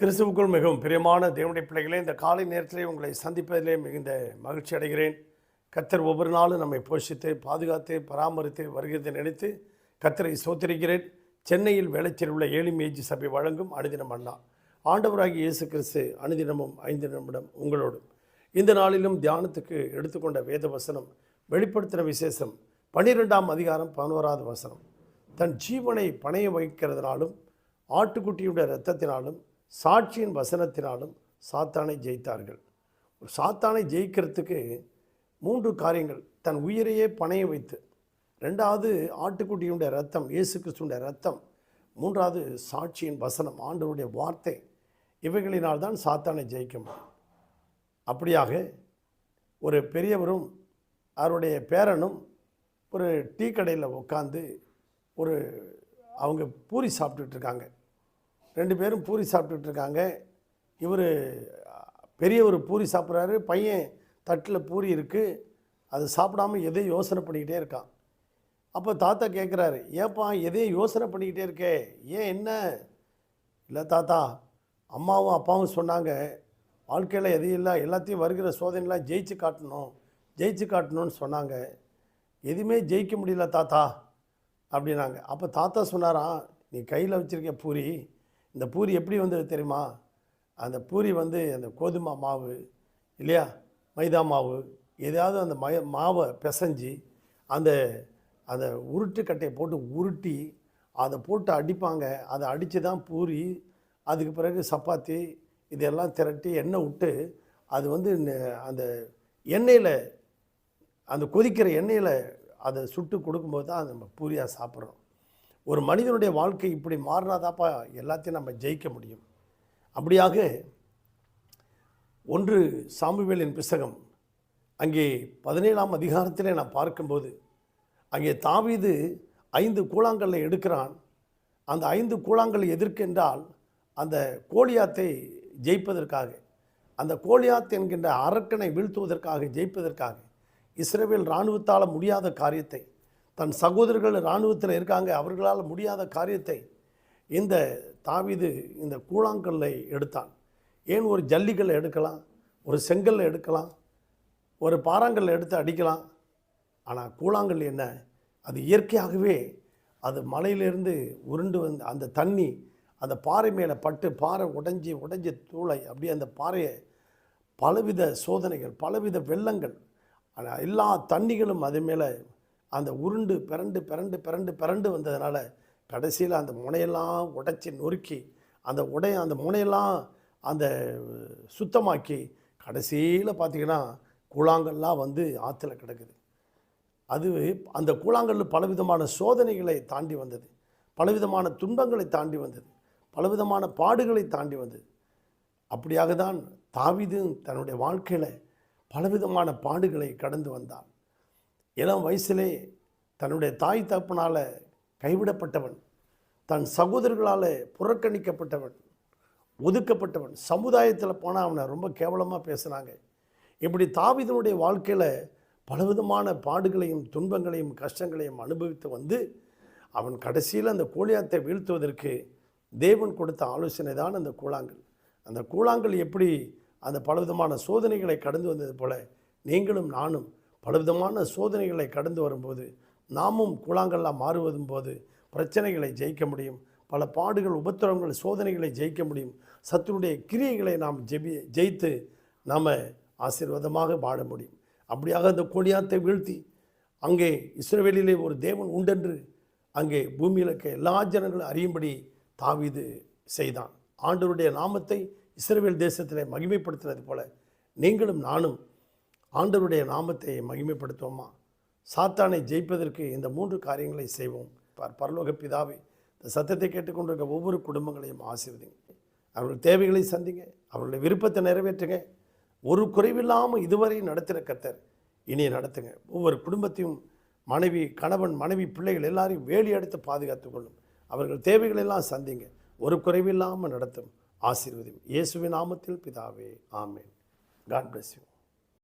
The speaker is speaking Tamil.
கிறிஸ்துவுக்குள் மிகவும் பிரியமான தேவனுடைய பிள்ளைகளே, இந்த காலை நேரத்திலே உங்களை சந்திப்பதிலே மிகுந்த மகிழ்ச்சி அடைகிறேன். கர்த்தர் ஒவ்வொரு நாளும் நம்மை போஷித்து பாதுகாத்து பராமரித்து வருகிறதை நினைத்து கர்த்தரை ஸ்தோத்திரிக்கிறேன். சென்னையில் வேளச்சேரியில் உள்ள ஏழு சபை வழங்கும் அனுதினம் அண்ணா. ஆண்டவராகிய இயேசு கிறிஸ்து அனுதினமும் 5 நிமிடம் உங்களோடும். இந்த நாளிலும் தியானத்துக்கு எடுத்துக்கொண்ட வேத வசனம் வெளிப்படுத்தின விசேஷம் 12ஆம் அதிகாரம் 11வது வசனம். தன் ஜீவனை பணைய வைக்கிறதுனாலும் ஆட்டுக்குட்டியுடைய இரத்தத்தினாலும் சாட்சியின் வசனத்தினாலும் சாத்தானை ஜெயித்தார்கள். சாத்தானை ஜெயிக்கிறதுக்கு 3 காரியங்கள். தன் உயிரையே பணைய வைத்து, 2வது ஆட்டுக்குட்டியுடைய இரத்தம், இயேசு கிறிஸ்துடைய இரத்தம், 3வது சாட்சியின் வசனம், ஆண்டவருடைய வார்த்தை. இவைகளினால் தான் சாத்தானை ஜெயிக்க முடியும். அப்படியாக ஒரு பெரியவரும் அவருடைய பேரனும் ஒரு டீ கடையில் உட்காந்து அவங்க பூரி சாப்பிட்டுட்டு இருக்காங்க. 2 பேரும் பூரி சாப்பிட்டுட்டு இருக்காங்க. இவர் பெரியவர் பூரி சாப்பிட்றாரு, பையன் தட்டில் பூரி இருக்குது, அது சாப்பிடாமல் எதையும் யோசனை பண்ணிக்கிட்டே இருக்கான். அப்போ தாத்தா கேட்குறாரு, ஏப்பா எதையும் யோசனை பண்ணிக்கிட்டே இருக்கே, ஏன் என்ன? இல்லை தாத்தா, அம்மாவும் அப்பாவும் சொன்னாங்க வாழ்க்கையில் எதையும் இல்லை, எல்லாத்தையும் வருகிற சோதனைலாம் ஜெயிச்சு காட்டணும்னு சொன்னாங்க. எதுவுமே ஜெயிக்க முடியல தாத்தா அப்படின்னாங்க. அப்போ தாத்தா சொன்னாராம், நீ கையில் வச்சுருக்க பூரி, இந்த பூரி எப்படி வந்தது தெரியுமா? அந்த பூரி அந்த கோதுமை மாவு இல்லையா, மைதா மாவு, எதாவது அந்த மாவை பிசைஞ்சு அந்த அந்த உருட்டுக்கட்டையை போட்டு உருட்டி அதை போட்டு அடிப்பாங்க. அதை அடித்து தான் பூரி, அதுக்கு பிறகு சப்பாத்தி, இதெல்லாம் திரட்டி எண்ணெய் விட்டு அது அந்த எண்ணெயில், அந்த கொதிக்கிற எண்ணெயில் அதை சுட்டு கொடுக்கும்போது தான் நம்ம பூரியாக சாப்பிட்றோம். ஒரு மனிதனுடைய வாழ்க்கை இப்படி மாறினாதாப்பா எல்லாத்தையும் நம்ம ஜெயிக்க முடியும். அப்படியாக 1 சாமுவேலின் புத்தகம் அங்கே 17ஆம் அதிகாரத்திலே நான் பார்க்கும்போது, அங்கே தாவீது 5 கூழாங்கல்லை எடுக்கிறான். அந்த 5 கூழாங்கல்லை எதற்கென்றால் அந்த கோலியாத்தை ஜெயிப்பதற்காக, அந்த கோலியாத் என்கின்ற அரக்கனை வீழ்த்துவதற்காக, ஜெயிப்பதற்காக. இஸ்ரவேல் இராணுவத்தால் முடியாத காரியத்தை, தன் சகோதரர்கள் இராணுவத்தில் இருக்காங்க, அவர்களால் முடியாத காரியத்தை இந்த தாவீது இந்த கூழாங்கல்லை எடுத்தான். ஏன் ஒரு ஜல்லிக்கல்லை எடுக்கலாம், ஒரு செங்கல்லை எடுக்கலாம், ஒரு பாறாங்கல்லை எடுத்து அடிக்கலாம். ஆனால் கூழாங்கல் என்ன? அது இயற்கையாகவே அது மலையிலிருந்து உருண்டு அந்த தண்ணி அந்த பாறை மேலே பட்டு பாறை உடைஞ்சி தூளை அப்படியே அந்த பாறையை பலவித சோதனைகள், பலவித வெள்ளங்கள், எல்லா தண்ணிகளும் அது மேலே அந்த உருண்டு பிறண்டு வந்ததுனால கடைசியில் அந்த முனையெல்லாம் உடைச்சி நொறுக்கி அந்த முனையெல்லாம் அந்த சுத்தமாக்கி கடைசியில் பார்த்திங்கன்னா கூழாங்கல்லாம் ஆற்றுல கிடக்குது. அது அந்த கூழாங்கல் பலவிதமான சோதனைகளை தாண்டி வந்தது, பலவிதமான துன்பங்களை தாண்டி வந்தது, பலவிதமான பாடுகளை தாண்டி வந்தது. அப்படியாக தான் தாவீது தன்னுடைய வாழ்க்கையில் பலவிதமான பாடுகளை கடந்து வந்தான். இளம் வயசிலே தன்னுடைய தாய் தகப்பனால் கைவிடப்பட்டவன், தன் சகோதரர்களால் புறக்கணிக்கப்பட்டவன், ஒதுக்கப்பட்டவன். சமுதாயத்தில் போனால் அவனை ரொம்ப கேவலமாக பேசுனாங்க. இப்படி தாவீதுனுடைய வாழ்க்கையில் பலவிதமான பாடுகளையும் துன்பங்களையும் கஷ்டங்களையும் அனுபவித்து அவன் கடைசியில் அந்த கோலியாத்தை வீழ்த்துவதற்கு தேவன் கொடுத்த ஆலோசனை தான் அந்த கூழாங்கல். அந்த கூழாங்கல் எப்படி அந்த பலவிதமான சோதனைகளை கடந்து வந்தது போல நீங்களும் நானும் பலவிதமான சோதனைகளை கடந்து வரும்போது நாமும் கூழாங்கல்லாம் மாறுவதும் போது பிரச்சனைகளை ஜெயிக்க முடியும். பல பாடுகள், உபத்திரவங்கள், சோதனைகளை ஜெயிக்க முடியும். சத்துருடைய கிரியைகளை நாம் ஜெயித்து நாம் ஆசீர்வாதமாக வாழ முடியும். அப்படியாக அந்த கோலியாத்தை வீழ்த்தி அங்கே இஸ்ரவேலிலே ஒரு தேவன் உண்டென்று அங்கே பூமியில் இருக்க எல்லா ஜனங்களும் அறியும்படி தாவீது செய்தான். ஆண்டவருடைய நாமத்தை இஸ்ரவேல் தேசத்திலே மகிமைப்படுத்தினது போல நீங்களும் நானும் ஆண்டவருடைய நாமத்தை மகிமைப்படுத்துவோமா? சாத்தானை ஜெயிப்பதற்கு இந்த 3 காரியங்களை செய்வோம். பரலோக பிதாவே, இந்த சத்தத்தை கேட்டுக்கொண்டிருக்க ஒவ்வொரு குடும்பங்களையும் ஆசீர்வதிங்க. அவர்கள் தேவைகளை சந்திங்க, அவர்களுடைய விருப்பத்தை நிறைவேற்றுங்க. ஒரு குறைவில்லாமல் இதுவரை நடத்தின கர்த்தர் இனி நடத்துங்க. ஒவ்வொரு குடும்பத்தையும் மனைவி, கணவன், மனைவி, பிள்ளைகள் எல்லாரையும் வேலி எடுத்து பாதுகாத்து கொள்ளும். அவர்கள் தேவைகளெல்லாம் சந்திங்க. ஒரு குறைவில்லாமல் நடத்தும். ஆசீர்வதியும். இயேசுவின் நாமத்தில் பிதாவே, ஆமென். God bless you.